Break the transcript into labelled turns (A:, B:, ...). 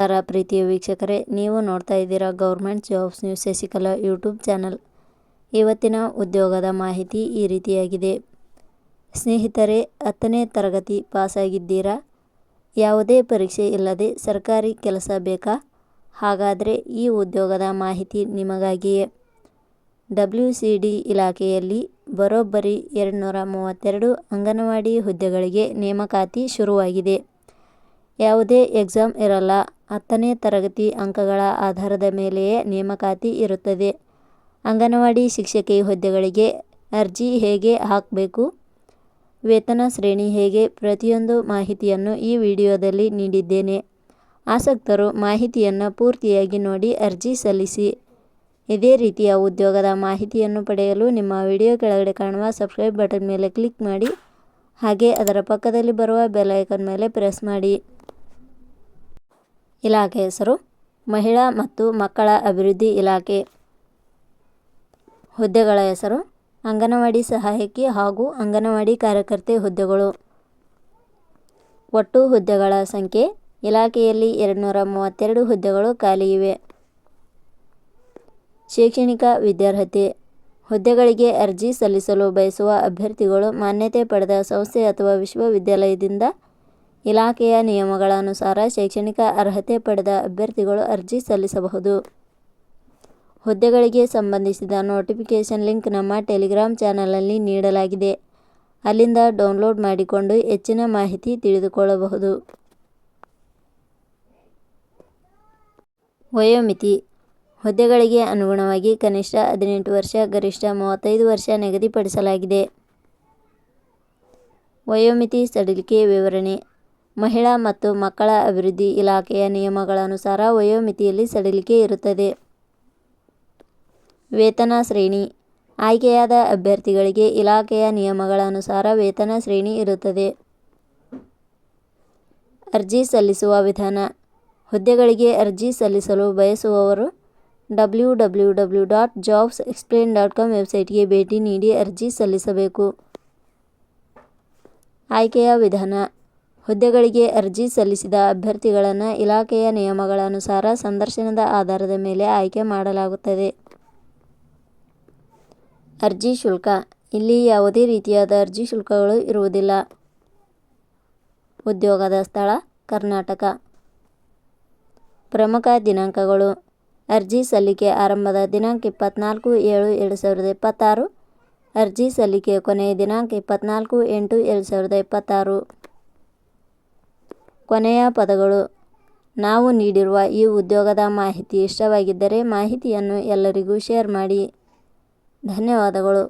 A: ನಮಸ್ಕಾರ ಪ್ರೀತಿಯ ವೀಕ್ಷಕರೇ, ನೀವು ನೋಡ್ತಾ ಇದ್ದೀರಾ government jobs news Shashikala YouTube channel. ಇವತ್ತಿನ ಉದ್ಯೋಗದ ಮಾಹಿತಿ ಈ ರೀತಿಯಾಗಿದೆ. ಸ್ನೇಹಿತರೆ, 10ನೇ ತರಗತಿ ಪಾಸಾಗಿದ್ದೀರಾ? ಯಾವುದೇ ಪರೀಕ್ಷೆ ಇಲ್ಲದೆ ಸರ್ಕಾರಿ ಕೆಲಸ ಬೇಕಾ? ಹಾಗಾದರೆ ಈ ಉದ್ಯೋಗದ ಮಾಹಿತಿ ನಿಮಗಾಗಿಯೇ. WCD ಇಲಾಖೆಯಲ್ಲಿ ಬರೋಬ್ಬರಿ 232 ಅಂಗನವಾಡಿ ಹುದ್ದೆಗಳಿಗೆ ನೇಮಕಾತಿ ಶುರುವಾಗಿದೆ. ಯಾವುದೇ ಎಕ್ಸಾಮ್ ಇರಲ್ಲ. 10ನೇ ತರಗತಿ ಅಂಕಗಳ ಆಧಾರದ ಮೇಲೆಯೇ ನೇಮಕಾತಿ ಇರುತ್ತದೆ. ಅಂಗನವಾಡಿ ಶಿಕ್ಷಕಿ ಹುದ್ದೆಗಳಿಗೆ ಅರ್ಜಿ ಹೇಗೆ ಹಾಕಬೇಕು, ವೇತನ ಶ್ರೇಣಿ ಹೇಗೆ, ಪ್ರತಿಯೊಂದು ಮಾಹಿತಿಯನ್ನು ಈ ವಿಡಿಯೋದಲ್ಲಿ ನೀಡಿದ್ದೇನೆ. ಆಸಕ್ತರು ಮಾಹಿತಿಯನ್ನು ಪೂರ್ತಿಯಾಗಿ ನೋಡಿ ಅರ್ಜಿ ಸಲ್ಲಿಸಿ. ಇದೇ ರೀತಿಯ ಉದ್ಯೋಗದ ಮಾಹಿತಿಯನ್ನು ಪಡೆಯಲು ನಿಮ್ಮ ವಿಡಿಯೋ ಕೆಳಗಡೆ ಕಾಣುವ ಸಬ್ಸ್ಕ್ರೈಬ್ ಬಟನ್ ಮೇಲೆ ಕ್ಲಿಕ್ ಮಾಡಿ, ಹಾಗೆ ಅದರ ಪಕ್ಕದಲ್ಲಿ ಬರುವ ಬೆಲ್ ಐಕಾನ್ ಮೇಲೆ ಪ್ರೆಸ್ ಮಾಡಿ. ಇಲಾಖೆ ಹೆಸರು ಮಹಿಳಾ ಮತ್ತು ಮಕ್ಕಳ ಅಭಿವೃದ್ಧಿ ಇಲಾಖೆ. ಹುದ್ದೆಗಳ ಹೆಸರು ಅಂಗನವಾಡಿ ಸಹಾಯಕಿ ಹಾಗೂ ಅಂಗನವಾಡಿ ಕಾರ್ಯಕರ್ತೆ ಹುದ್ದೆಗಳು. ಒಟ್ಟು ಹುದ್ದೆಗಳ ಸಂಖ್ಯೆ ಇಲಾಖೆಯಲ್ಲಿ 232 ಹುದ್ದೆಗಳು ಖಾಲಿ ಇವೆ. ಶೈಕ್ಷಣಿಕ ವಿದ್ಯಾರ್ಹತೆ. ಹುದ್ದೆಗಳಿಗೆ ಅರ್ಜಿ ಸಲ್ಲಿಸಲು ಬಯಸುವ ಅಭ್ಯರ್ಥಿಗಳು ಮಾನ್ಯತೆ ಪಡೆದ ಸಂಸ್ಥೆ ಅಥವಾ ವಿಶ್ವವಿದ್ಯಾಲಯದಿಂದ ಇಲಾಖೆಯ ನಿಯಮಗಳ ಅನುಸಾರ ಶೈಕ್ಷಣಿಕ ಅರ್ಹತೆ ಪಡೆದ ಅಭ್ಯರ್ಥಿಗಳು ಅರ್ಜಿ ಸಲ್ಲಿಸಬಹುದು. ಹುದ್ದೆಗಳಿಗೆ ಸಂಬಂಧಿಸಿದ ನೋಟಿಫಿಕೇಷನ್ ಲಿಂಕ್ ನಮ್ಮ ಟೆಲಿಗ್ರಾಮ್ ಚಾನಲ್ನಲ್ಲಿ ನೀಡಲಾಗಿದೆ. ಅಲ್ಲಿಂದ ಡೌನ್ಲೋಡ್ ಮಾಡಿಕೊಂಡು ಹೆಚ್ಚಿನ ಮಾಹಿತಿ ತಿಳಿದುಕೊಳ್ಳಬಹುದು. ವಯೋಮಿತಿ. ಹುದ್ದೆಗಳಿಗೆ ಅನುಗುಣವಾಗಿ ಕನಿಷ್ಠ 18 ವರ್ಷ, ಗರಿಷ್ಠ 35 ವರ್ಷ ನಿಗದಿಪಡಿಸಲಾಗಿದೆ. ವಯೋಮಿತಿ ಸಡಿಲಿಕೆ ವಿವರಣೆ. ಮಹಿಳಾ ಮತ್ತು ಮಕ್ಕಳ ಅಭಿವೃದ್ಧಿ ಇಲಾಖೆಯ ನಿಯಮಗಳ ಅನುಸಾರ ವಯೋಮಿತಿಯಲ್ಲಿ ಸಡಿಲಿಕೆ ಇರುತ್ತದೆ. ವೇತನ ಶ್ರೇಣಿ. ಆಯ್ಕೆಯಾದ ಅಭ್ಯರ್ಥಿಗಳಿಗೆ ಇಲಾಖೆಯ ನಿಯಮಗಳ ಅನುಸಾರ ವೇತನ ಶ್ರೇಣಿ ಇರುತ್ತದೆ. ಅರ್ಜಿ ಸಲ್ಲಿಸುವ ವಿಧಾನ. ಹುದ್ದೆಗಳಿಗೆ ಅರ್ಜಿ ಸಲ್ಲಿಸಲು ಬಯಸುವವರು www.jobsexplain.com ವೆಬ್ಸೈಟ್ಗೆ ಭೇಟಿ ನೀಡಿ ಅರ್ಜಿ ಸಲ್ಲಿಸಬೇಕು. ಆಯ್ಕೆಯ ವಿಧಾನ. ಹುದ್ದೆಗಳಿಗೆ ಅರ್ಜಿ ಸಲ್ಲಿಸಿದ ಅಭ್ಯರ್ಥಿಗಳನ್ನು ಇಲಾಖೆಯ ನಿಯಮಗಳ ಅನುಸಾರ ಸಂದರ್ಶನದ ಆಧಾರದ ಮೇಲೆ ಆಯ್ಕೆ ಮಾಡಲಾಗುತ್ತದೆ. ಅರ್ಜಿ ಶುಲ್ಕ. ಇಲ್ಲಿ ಯಾವುದೇ ರೀತಿಯಾದ ಅರ್ಜಿ ಶುಲ್ಕಗಳು ಇರುವುದಿಲ್ಲ. ಉದ್ಯೋಗದ ಸ್ಥಳ ಕರ್ನಾಟಕ. ಪ್ರಮುಖ ದಿನಾಂಕಗಳು. ಅರ್ಜಿ ಸಲ್ಲಿಕೆ ಆರಂಭದ ದಿನಾಂಕ 24/7/2026. ಅರ್ಜಿ ಸಲ್ಲಿಕೆ ಕೊನೆಯ ದಿನಾಂಕ 24/8/2026. ಕೊನೆಯ ಪದಗಳು. ನಾವು ನೀಡಿರುವ ಈ ಉದ್ಯೋಗದ ಮಾಹಿತಿ ಇಷ್ಟವಾಗಿದ್ದರೆ ಮಾಹಿತಿಯನ್ನು ಎಲ್ಲರಿಗೂ ಶೇರ್ ಮಾಡಿ. ಧನ್ಯವಾದಗಳು.